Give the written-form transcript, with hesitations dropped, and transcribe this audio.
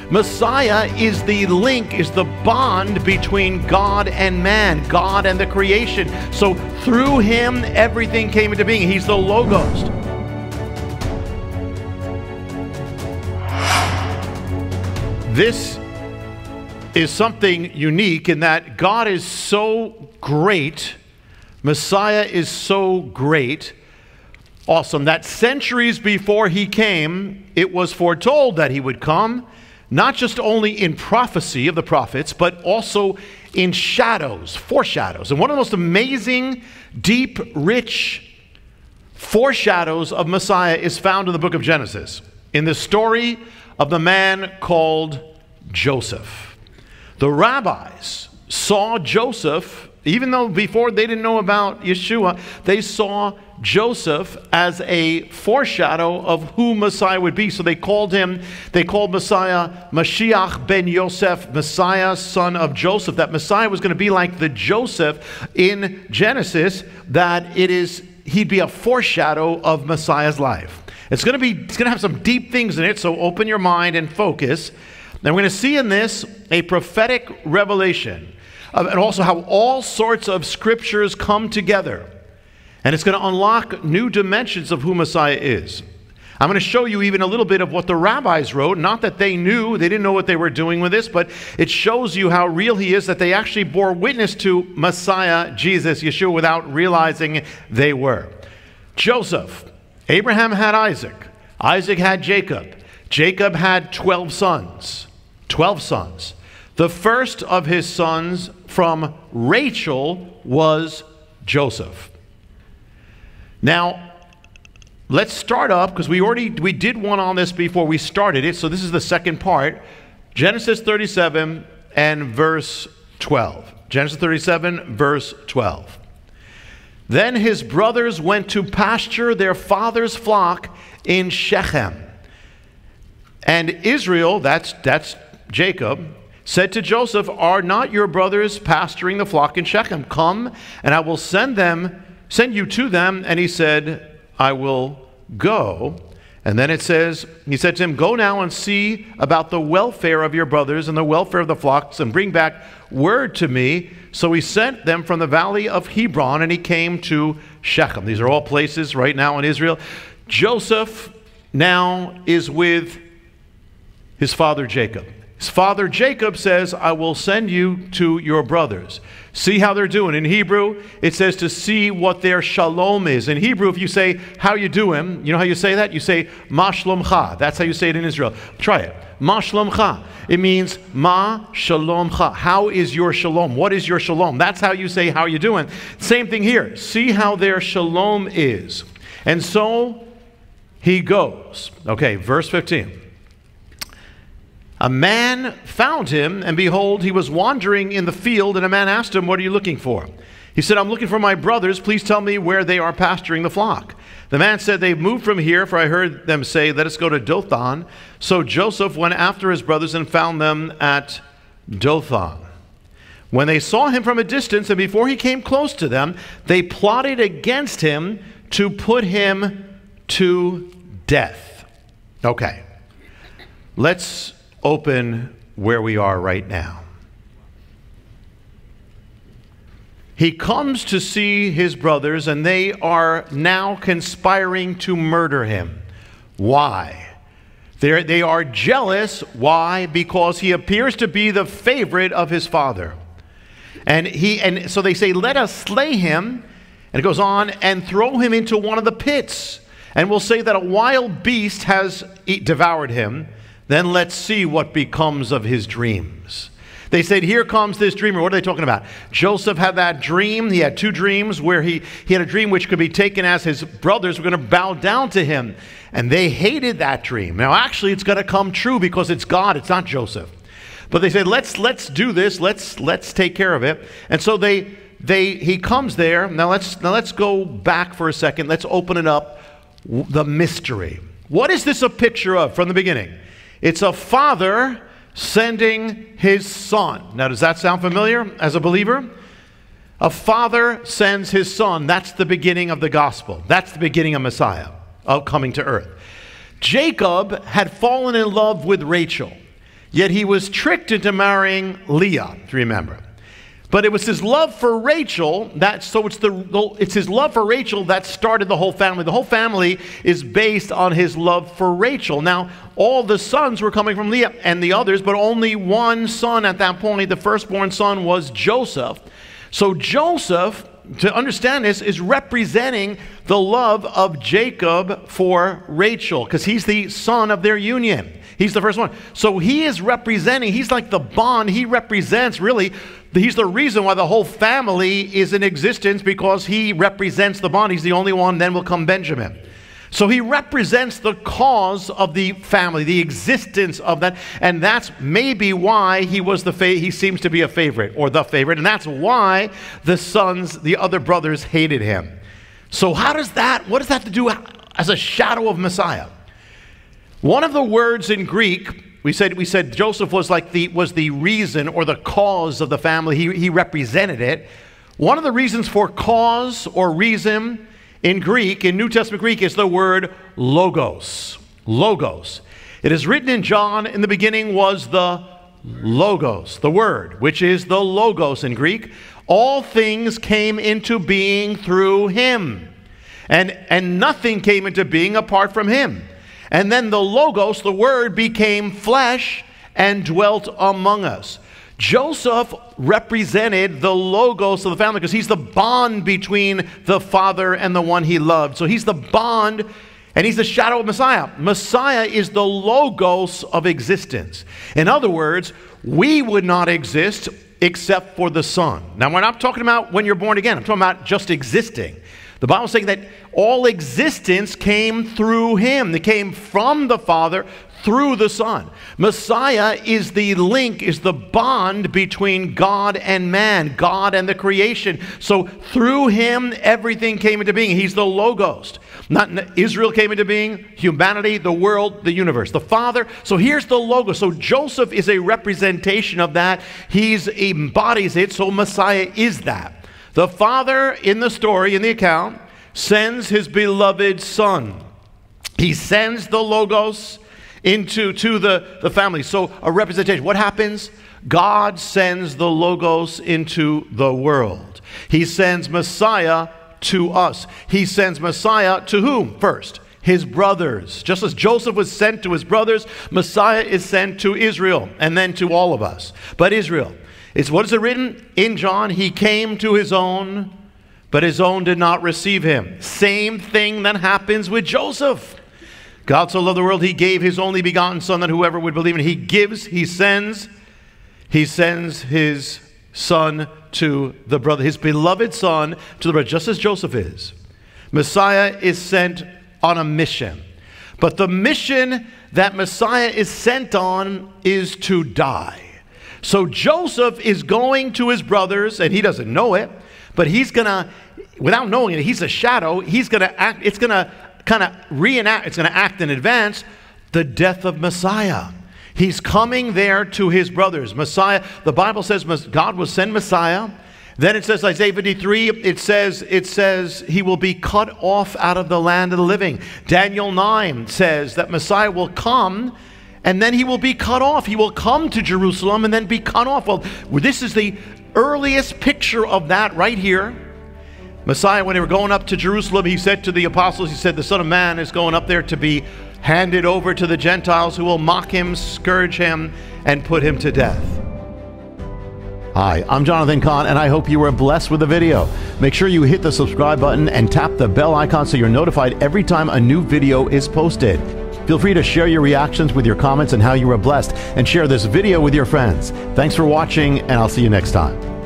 Messiah is the link, is the bond between God and man, God and the creation. So through him, everything came into being. He's the Logos. This is something unique in that God is so great, Messiah is so great, awesome, that centuries before he came, it was foretold that he would come, not just only in prophecy of the prophets, but also in shadows, foreshadows. And one of the most amazing, deep, rich foreshadows of Messiah is found in the book of Genesis, in the story of the man called Joseph. The rabbis saw Joseph, even though before they didn't know about Yeshua, they saw Joseph as a foreshadow of who Messiah would be. So they called Messiah Mashiach ben Yosef, Messiah, son of Joseph. That Messiah was going to be like the Joseph in Genesis, that he'd be a foreshadow of Messiah's life. It's going to have some deep things in it, so open your mind and focus. And we're going to see in this a prophetic revelation, and also how all sorts of scriptures come together. And it's going to unlock new dimensions of who Messiah is. I'm going to show you even a little bit of what the rabbis wrote. Not that they didn't know what they were doing with this, but it shows you how real he is, that they actually bore witness to Messiah, Jesus, Yeshua, without realizing they were. Joseph. Abraham had Isaac. Isaac had Jacob. Jacob had 12 sons. 12 sons. The first of his sons from Rachel was Joseph. Now, let's start up, because we did one on this before we started it, so this is the second part. Genesis 37 and verse 12. Genesis 37, verse 12. Then his brothers went to pasture their father's flock in Shechem. And Israel, that's Jacob, said to Joseph, "Are not your brothers pasturing the flock in Shechem? Come, and I will send you to them." And he said, "I will go." And then it says, he said to him, "Go now and see about the welfare of your brothers and the welfare of the flocks, and bring back word to me." So he sent them from the valley of Hebron, and he came to Shechem. These are all places right now in Israel. Joseph now is with his father Jacob. His father Jacob says, "I will send you to your brothers. See how they're doing." In Hebrew, it says to see what their shalom is. In Hebrew, if you say, "How you doing?" you know how you say that? You say, "Ma shlomcha." That's how you say it in Israel. Try it. Ma shlomcha. It means, Ma shalomcha. How is your shalom? What is your shalom? That's how you say, "How you doing?" Same thing here. See how their shalom is. And so he goes. Okay, verse 15. A man found him, and behold, he was wandering in the field, and a man asked him, "What are you looking for?" He said, "I'm looking for my brothers. Please tell me where they are pasturing the flock." The man said, "They've moved from here, for I heard them say, 'Let us go to Dothan.'" So Joseph went after his brothers and found them at Dothan. When they saw him from a distance, and before he came close to them, they plotted against him to put him to death. Okay, let's open where we are right now. He comes to see his brothers, and they are now conspiring to murder him. Why? They are jealous. Why? Because he appears to be the favorite of his father. And so they say, "Let us slay him," and it goes on, "and throw him into one of the pits. And we'll say that a wild beast has devoured him. Then let's see what becomes of his dreams." They said, "Here comes this dreamer." What are they talking about? Joseph had that dream. He had two dreams where he had a dream which could be taken as his brothers were going to bow down to him. And they hated that dream. Now, actually, it's going to come true because it's God. It's not Joseph. But they said, let's do this. Let's take care of it. And so he comes there. Now let's go back for a second. Let's open it up. The mystery. What is this a picture of from the beginning? It's a father sending his son. Now, does that sound familiar as a believer? A father sends his son. That's the beginning of the gospel. That's the beginning of Messiah, of coming to earth. Jacob had fallen in love with Rachel. Yet he was tricked into marrying Leah, if you remember. But it was his love for Rachel it's his love for Rachel that started the whole family. The whole family is based on his love for Rachel. Now, all the sons were coming from Leah and the others, but only one son at that point, the firstborn son, was Joseph. So Joseph, to understand this, is representing the love of Jacob for Rachel, because he's the son of their union. He's the first one. So he is representing, he's like the bond. He represents, really, he's the reason why the whole family is in existence, because he represents the bond. He's the only one. Then will come Benjamin. So he represents the cause of the family, the existence of that. And that's maybe why he seems to be a favorite, or the favorite. And that's why the sons, the other brothers, hated him. So what does that have to do as a shadow of Messiah? One of the words in Greek, we said Joseph was the reason or the cause of the family. He represented it. One of the reasons for cause or reason in Greek, in New Testament Greek, is the word logos. Logos. It is written in John, in the beginning was the logos, the word, which is the logos in Greek. All things came into being through him, and nothing came into being apart from him. And then the logos, the word, became flesh and dwelt among us. Joseph represented the logos of the family because he's the bond between the father and the one he loved. So he's the bond, and he's the shadow of Messiah. Messiah is the logos of existence. In other words, we would not exist except for the Son. Now, we're not talking about when you're born again. I'm talking about just existing. The Bible's saying that all existence came through him. It came from the Father through the Son. Messiah is the link, is the bond between God and man, God and the creation. So through him, everything came into being. He's the Logos. Not Israel came into being, humanity, the world, the universe, the Father. So here's the Logos. So Joseph is a representation of that. He embodies it, so Messiah is that. The Father in the story, in the account, sends his beloved Son. He sends the Logos to the family. So a representation. What happens? God sends the Logos into the world. He sends Messiah to us. He sends Messiah to whom first? His brothers. Just as Joseph was sent to his brothers, Messiah is sent to Israel, and then to all of us. But Israel. What is it written in John? He came to his own, but his own did not receive him. Same thing that happens with Joseph. God so loved the world, he gave his only begotten Son, that whoever would believe in him, he sends his Son to the brother, his beloved Son to the brother, just as Joseph is. Messiah is sent on a mission. But the mission that Messiah is sent on is to die. So Joseph is going to his brothers, and he doesn't know it, but he's going to, without knowing it, he's a shadow. He's going to act, it's going to kind of reenact, it's going to act in advance the death of Messiah. He's coming there to his brothers. Messiah, the Bible says God will send Messiah. Then it says, Isaiah 53, it says he will be cut off out of the land of the living. Daniel 9 says that Messiah will come, and then he will be cut off. He will come to Jerusalem and then be cut off. Well, this is the earliest picture of that right here. Messiah, when they were going up to Jerusalem, he said to the apostles, he said, the Son of Man is going up there to be handed over to the Gentiles, who will mock him, scourge him, and put him to death. Hi, I'm Jonathan Cahn, and I hope you were blessed with the video. Make sure you hit the subscribe button and tap the bell icon so you're notified every time a new video is posted. Feel free to share your reactions with your comments and how you were blessed, and share this video with your friends. Thanks for watching, and I'll see you next time.